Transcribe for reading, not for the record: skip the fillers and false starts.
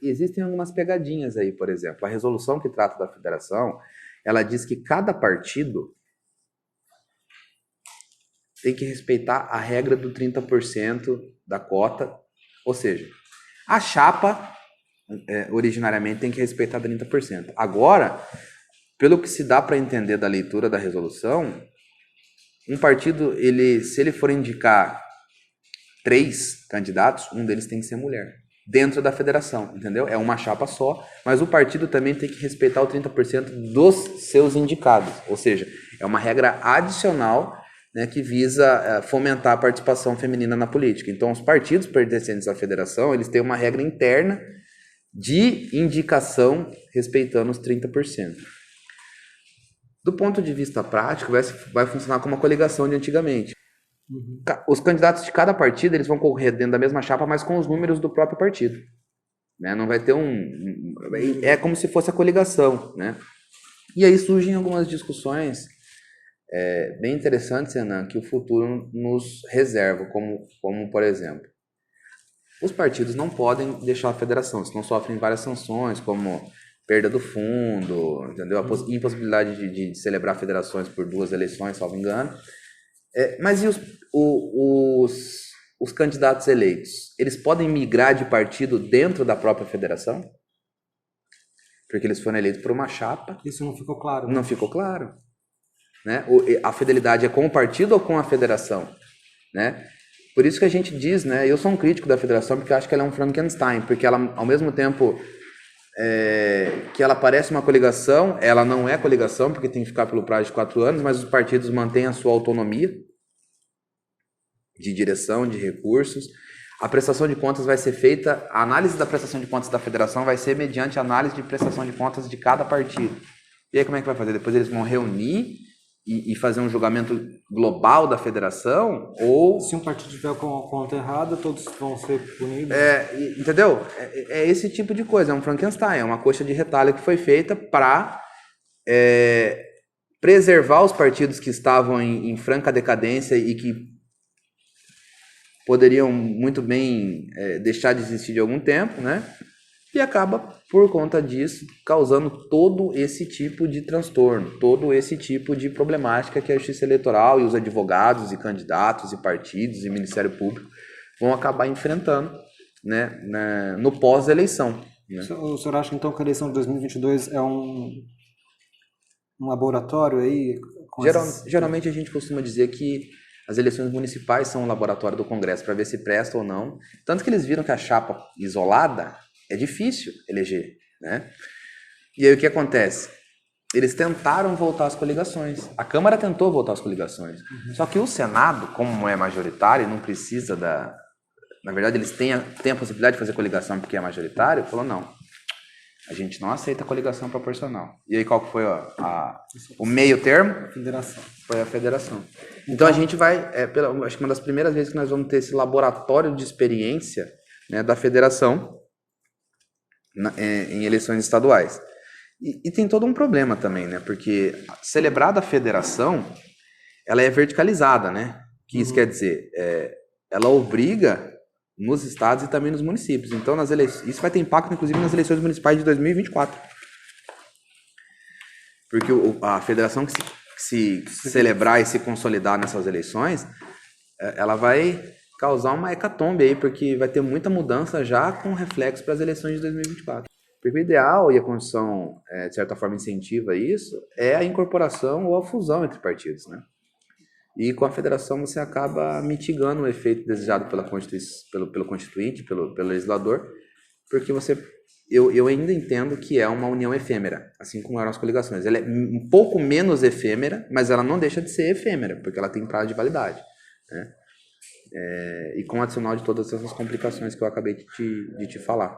existem algumas pegadinhas aí, por exemplo. A resolução que trata da federação, ela diz que cada partido tem que respeitar a regra do 30% da cota, ou seja, a chapa originariamente tem que respeitar 30%. Agora, pelo que se dá para entender da leitura da resolução, um partido, se ele for indicar 3 candidatos, um deles tem que ser mulher, dentro da federação, entendeu? É uma chapa só, mas o partido também tem que respeitar o 30% dos seus indicados, ou seja, é uma regra adicional, né, que visa fomentar a participação feminina na política. Então, os partidos pertencentes à federação, eles têm uma regra interna de indicação respeitando os 30%. Do ponto de vista prático, vai funcionar como uma coligação de antigamente. Os candidatos de cada partido, eles vão correr dentro da mesma chapa, mas com os números do próprio partido. Né? Não vai ter é como se fosse a coligação. Né? E aí surgem algumas discussões bem interessantes, Renan, que o futuro nos reserva, como por exemplo, os partidos não podem deixar a federação, senão sofrem várias sanções, como perda do fundo, entendeu? A impossibilidade de celebrar federações por 2 eleições, salvo engano. Mas e os candidatos eleitos? Eles podem migrar de partido dentro da própria federação? Porque eles foram eleitos por uma chapa. Isso não ficou claro. Né? Não ficou claro. Né? A fidelidade é com o partido ou com a federação? Né? Por isso que a gente diz, né? Eu sou um crítico da federação porque eu acho que ela é um Frankenstein, porque ela, ao mesmo tempo que ela parece uma coligação, ela não é coligação, porque tem que ficar pelo prazo de 4 anos, mas os partidos mantêm a sua autonomia de direção, de recursos. A prestação de contas vai ser feita, a análise da prestação de contas da federação vai ser mediante a análise de prestação de contas de cada partido. E aí como é que vai fazer? Depois eles vão reunir e fazer um julgamento global da federação? Ou se um partido tiver com conta errada, todos vão ser punidos? Entendeu? É esse tipo de coisa, é um Frankenstein, é uma coxa de retalho que foi feita para preservar os partidos que estavam em franca decadência e que poderiam muito bem deixar de existir de algum tempo, né? E acaba, por conta disso, causando todo esse tipo de transtorno, todo esse tipo de problemática que a Justiça Eleitoral e os advogados e candidatos e partidos e Ministério Público vão acabar enfrentando, né, no pós-eleição. Né? O senhor acha, então, que a eleição de 2022 é um laboratório aí? Geralmente a gente costuma dizer que as eleições municipais são um laboratório do Congresso para ver se presta ou não. Tanto que eles viram que a chapa isolada é difícil eleger, né? E aí o que acontece? Eles tentaram voltar às coligações. A Câmara tentou voltar às coligações. Só que o Senado, como é majoritário, não precisa da... Na verdade, eles têm a possibilidade de fazer coligação porque é majoritário, falou, não, a gente não aceita coligação proporcional. E aí qual foi o meio termo? Federação. Foi a federação. Então a gente vai, acho que uma das primeiras vezes que nós vamos ter esse laboratório de experiência, né, da federação em eleições estaduais. E tem todo um problema também, né? Porque celebrada a federação, ela é verticalizada, né? Que isso quer dizer, ela obriga nos estados e também nos municípios. Então, isso vai ter impacto, inclusive, nas eleições municipais de 2024. Porque a federação que se celebrar e se consolidar nessas eleições, ela vai causar uma hecatombe aí, porque vai ter muita mudança já com reflexo para as eleições de 2024. Porque o ideal, e a Constituição, de certa forma, incentiva isso, é a incorporação ou a fusão entre partidos, né? E com a federação você acaba mitigando o efeito desejado pelo constituinte, pelo legislador, porque eu ainda entendo que é uma união efêmera, assim como eram as coligações. Ela é um pouco menos efêmera, mas ela não deixa de ser efêmera, porque ela tem prazo de validade, né? E com o adicional de todas essas complicações que eu acabei de te falar.